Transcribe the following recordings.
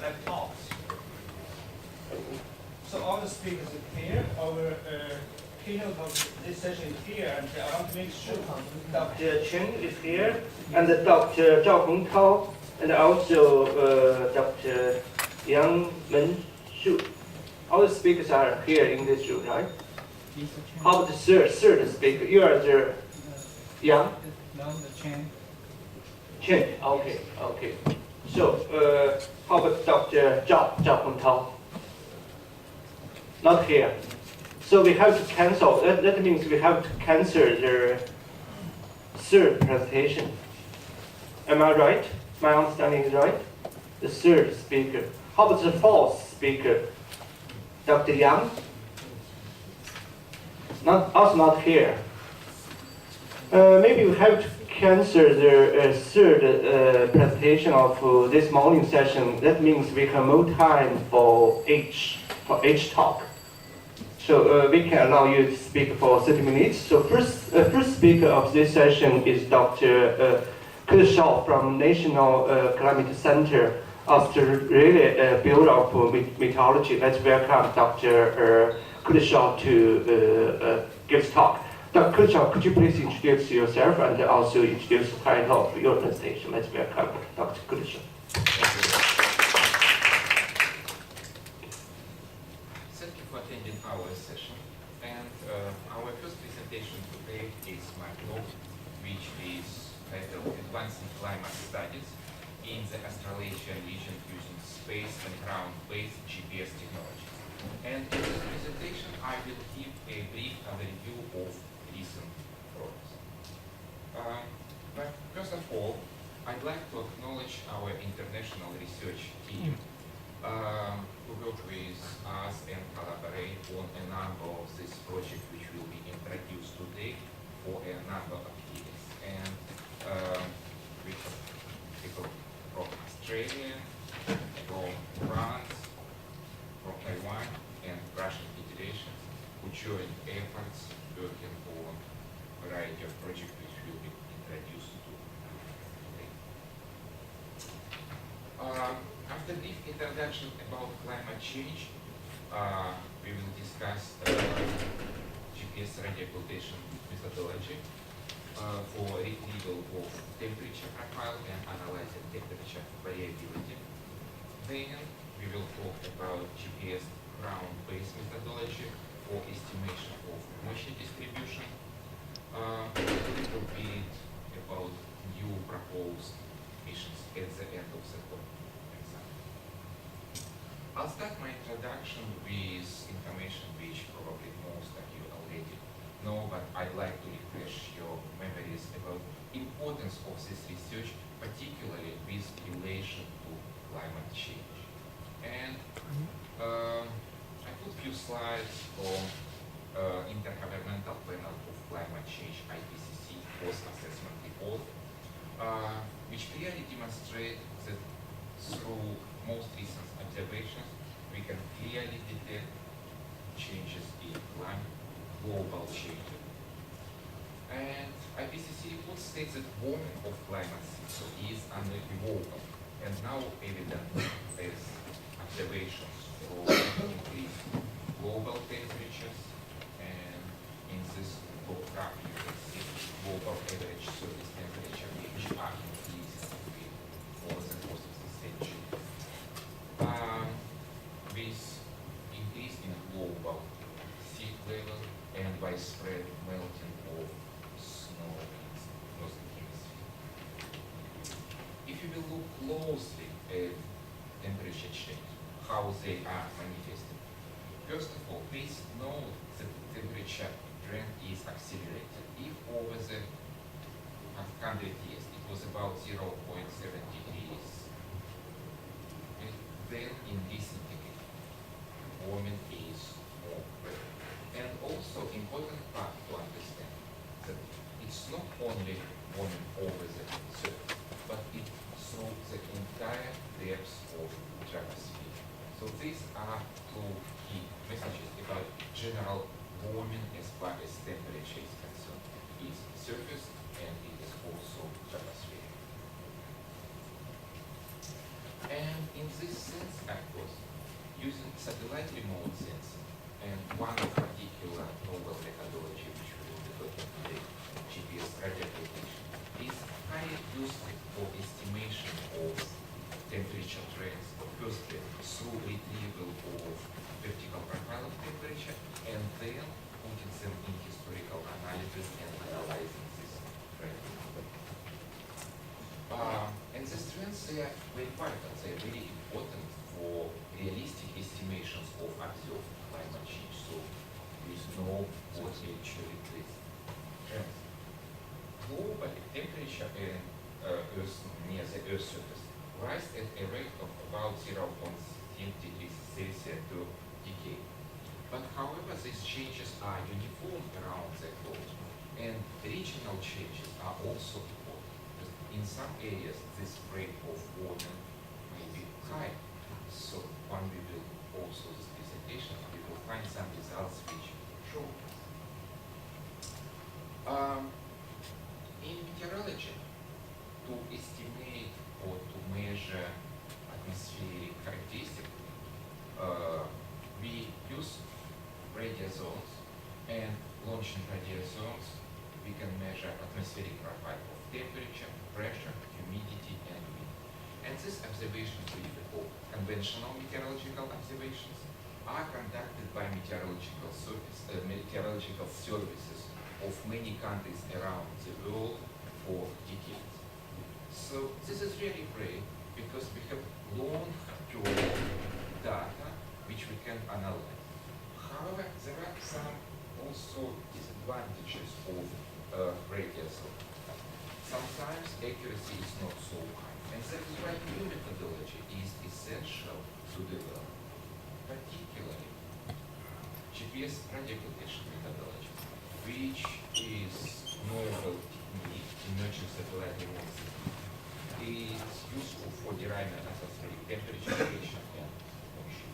like talks. So all the speakers are here. Our keynote of this session is here, and I want to make sure Dr. Chen is here, and Dr. Zhao Hongtao, and also Dr. Yang Men-Shu. All the speakers are here in this room, right? How about the third speaker? You are the Yang? No, the Chen. Chen, okay. So, how about Dr. Zhao Hongtao? Not here. So we have to cancel. That means we have to cancel the third presentation. Am I right? My understanding is right? The third speaker. How about the fourth speaker? Dr. Yang? Also not here. Maybe we have to cancel the third presentation of this morning session. That means we have more time for each talk. So we can allow you to speak for 30 minutes. So first speaker of this session is Dr. Kuleshov from National Climate Center, Australia Bureau of Meteorology. Let's welcome Dr. Kuleshov to give talk. Dr. Kuleshov, could you please introduce yourself and also introduce the title of your presentation? Let's welcome Dr. Kuleshov. Thank you for attending our session. And our first presentation today is my talk, which is titled Advancing Climate Studies in the Australasian region using space and ground-based GPS technology. And in this presentation, I will give a brief overview of recent progress. But first of all, I'd like to acknowledge our international research team who work with us and collaborate on a number of these projects which will be introduced today for a number of years. And we have people from Australia, from France, from Taiwan, and Russian Federation who join efforts working on a variety of projects which will be introduced today. After brief introduction about climate change, we will discuss GPS radio occultation methodology for retrieval of temperature profile and analyzing temperature variability. Then we will talk about GPS ground-based methodology for estimation of moisture distribution. A little bit about new proposed missions at the end of the talk. I'll start my introduction with information which probably most of you already know, but I'd like to refresh your memories about importance of this research, particularly with relation to climate change. And I put a few slides on Intergovernmental Panel of Climate Change IPCC post-assessment report, which clearly demonstrate that through most recent observations, we can clearly detect changes in climate, global changes. And IPCC report states that warming of climate cycle is unequivocal and now evident as observations of increased global temperatures, and in this top graph you can see global average surface temperature which are increasing over the course of the century. With increase in global sea level and widespread melting of snow in the northern hemisphere. If you will look closely at temperature change, how they are manifested, first of all, please note that the temperature trend is accelerated. If over the 100 years it was about 0.7 degrees, then in recent decade, warming is more rapid. And also important part to understand that it's not only warming over the surface, but it through the entire depth of troposphere. So these are two key messages about general warming as far as temperature is concerned. It is surface and it is also troposphere. And in this sense, satellite remote sensing, and one particular novel methodology which we will be talking today, GPS radio application, is highly used for estimation of temperature trends, firstly through retrieval of vertical profile of temperature, and then putting them in historical analysis and analyzing this trend. And these trends, they are very vital, they are very important for realistic estimations of observed climate change, so we know what actually is trends. Globally, temperature in Earth, near the Earth's surface rise at a rate of about 0.10 degrees Celsius per decade. But however, these changes are uniform around the globe, and regional changes are also important. In some areas, this rate of warming may be high. So when we will also this presentation, we will find some results which show. In meteorology, to estimate or to measure atmospheric characteristics, we use radio zones, and launching radio zones, we can measure atmospheric profile of temperature, pressure, humidity, and wind. And these observations, which we call conventional meteorological observations, are conducted by meteorological services of many countries around the world for decades. So this is really great because we have long-term data which we can analyze. However, there are some also disadvantages of radio zones. Sometimes accuracy is not so high, and that is why new methodology is essential to develop, particularly GPS radio application methodology, which is novel technique emerging satellite remote system. It's useful for deriving atmospheric temperature, pressure, and motion.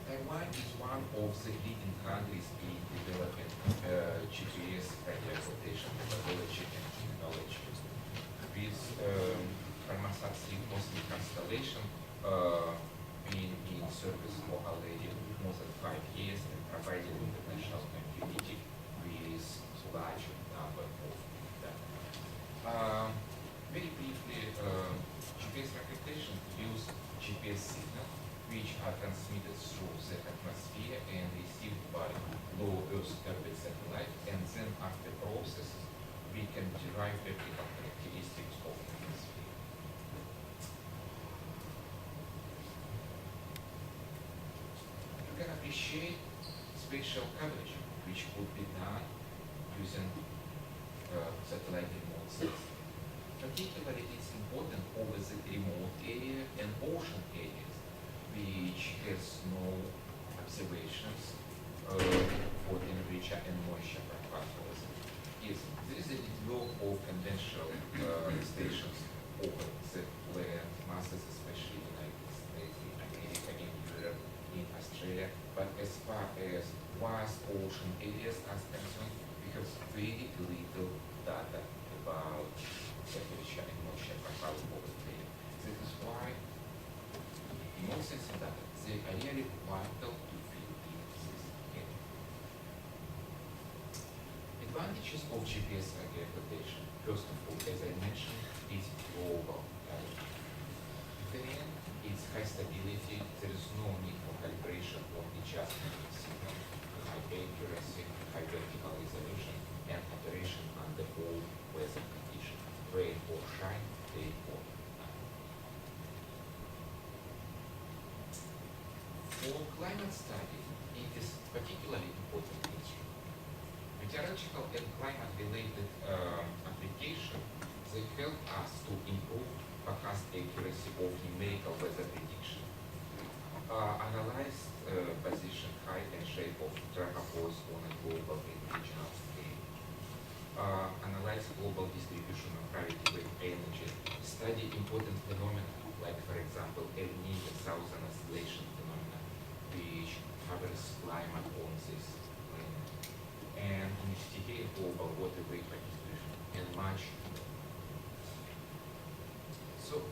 Taiwan is one of the leading countries in developing GPS radio application methodology and technology. With Farmasat 3 mostly constellation being in service for already more than 5 years and providing international connectivity with large number of data. Very briefly, GPS application use GPS signal which are transmitted through the atmosphere and received by low Earth orbit satellite, and then after process we can derive vertical characteristics of the atmosphere. You can appreciate spatial coverage which could be done using satellite remote sensing. Particularly, it's important over the remote area and ocean areas, which has no observations for temperature and moisture profiles. Yes, there is a network of conventional stations over the land masses, especially in the United States, in America, in Europe, in Australia. But as far as vast ocean areas are concerned, we have very little data about temperature and moisture profile over there. This is why remote sensing data, they are really vital to fill in this area. Advantages of GPS radio application. First of all, as I mentioned, is global coverage. Then it's high stability. There is no need for calibration or adjustment of signal, high accuracy, high vertical resolution, and operation under all weather conditions, rain or shine, day or night. For climate study, it is particularly important instrument. Meteorological and climate-related applications, they help us to improve forecast accuracy of numerical weather prediction, analyze position, height, and shape of tropopause on a global and regional scale, analyze global distribution of gravity wave energy, study important phenomena like, for example, El Niño Southern Oscillation phenomena, which covers climate on this planet, and investigate global water vapor distribution, and much more. So,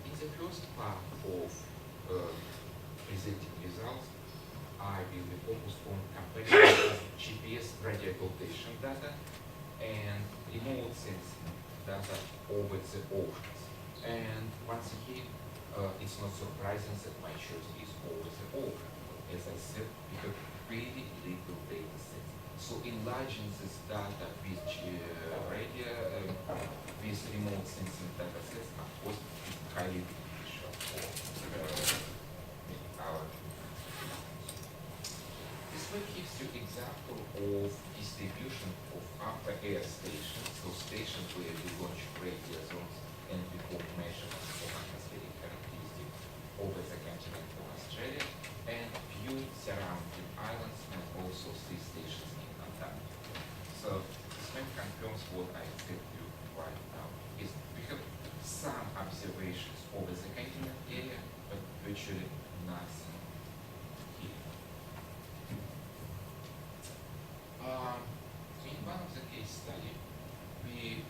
in the first part of presenting results, I will be focused on comparing GPS radio occultation data and remote sensing data over the oceans. And once again, it's not surprising that my choice is over the ocean, as I said, because really little data sets. So enlarging this data with with remote sensing data sets, of course, is highly beneficial for our. This slide gives you example of distribution of upper air stations, so stations where we launch radio zones and perform measurements of atmospheric characteristics over the continent of Australia, and few surrounding islands, and also 3 stations in Antarctica. So this map confirms what I said to you right now. Is we have some observations over the continent area, but virtually nothing here. In one of the case study, we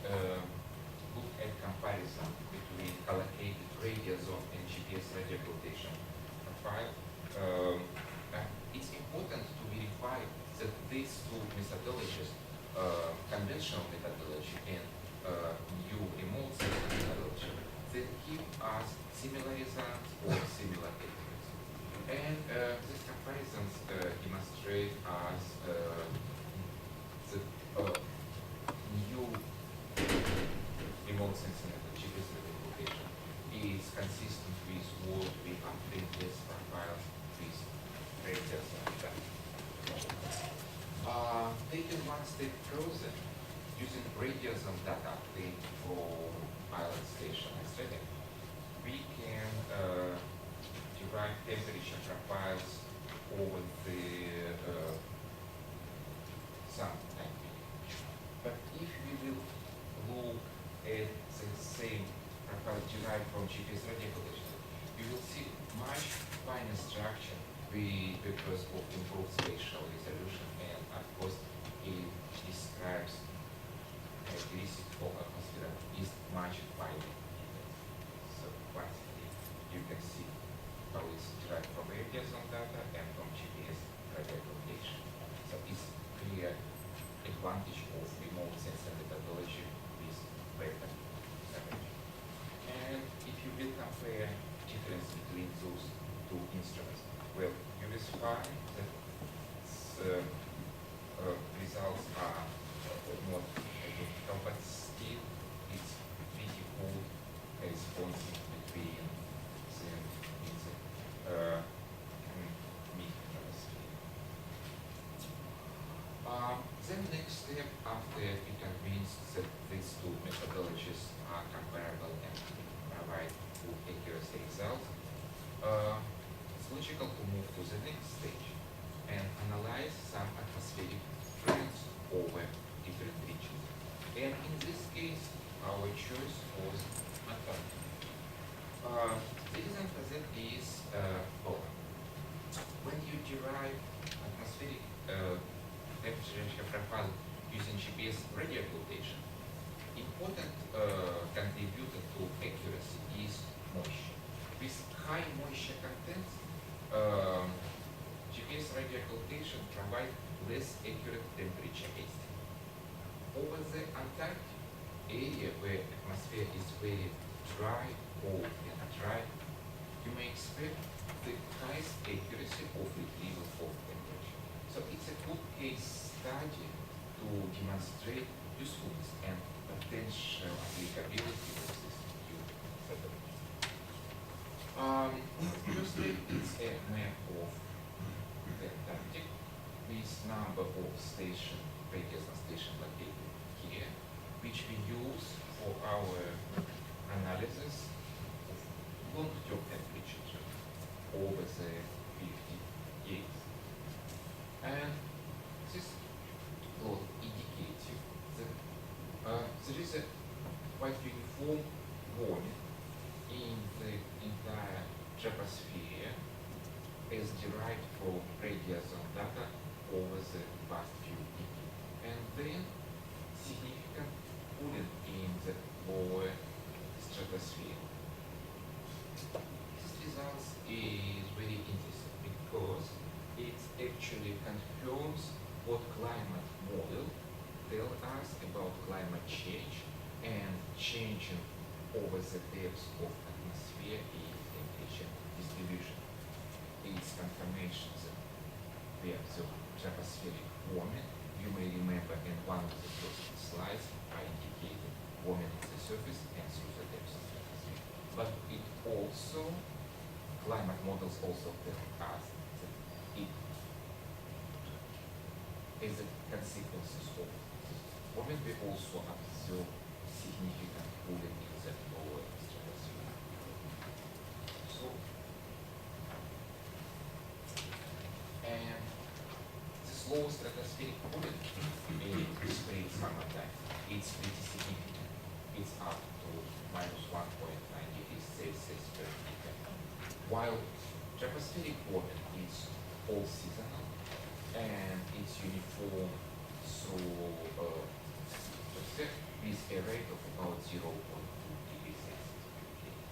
look at comparison between allocated radio zone and GPS radio occultation profile. It's important to verify that these two methodologies, conventional methodology and new remote sensing methodology, that give us similar results or similar accuracy. And these comparisons demonstrate us the new remote sensing GPS radio occultation is consistent with what we obtained as profiles with radios and that. Taking one step further, using radios and data obtained from island station Australia, we can derive temperature profiles over the sun time period. But if we will look at the same profile derived from GPS radio occultation, you will see much finer structure because of improved spatial resolution, and of course it describes characteristics of atmosphere is much finer. So once again, you can see how it's derived from radios on data and from GPS radio occultation. So it's clear advantage of remote sensing methodology with better coverage. And if you will compare difference between those two instruments, well, you will find that results are not identical, but still it's pretty cool corresponding between them in the mid-hemisphere. Then next step, after we convinced that these two methodologies are comparable and provide good accuracy results, it's logical to move to the next stage and analyze some atmospheric trends over different regions. And in this case, our choice was Antarctica. The reason for that is following. When you derive atmospheric temperature profile using GPS radio occultation, important contributor to accuracy is moisture. With high moisture content, GPS radio occultation provides less accurate temperature estimate. Over the Antarctic area where atmosphere is very dry, cold and dry, you may expect the highest accuracy of retrieval of temperature. So it's a good case study to demonstrate usefulness and potential applicability of this new methodology. Firstly, it's a map of the Antarctic with number of radios and station located here, which we use for our analysis of long-term temperature over the 50 years. And this plot indicates you that there is a quite uniform warming in the entire troposphere as derived from radios and data over the past few decades. And then significant cooling in the lower stratosphere. This result is very interesting because it's what climate model tell us about climate change and changing over the depth of atmosphere and temperature distribution. It's confirmation that we observe tropospheric warming. You may remember in one of the first slides I indicated warming on the surface and through the depth of the atmosphere. But it also, climate models also tell us that it is a consequences of this warming. We also observe significant cooling in the lower stratosphere. So, and this lower stratospheric cooling in spring summertime, it's pretty significant. It's up to minus 1.9 degrees Celsius per decade. While tropospheric warming is all seasonal and it's uniform through with a rate of about 0.2 degrees Celsius per decade.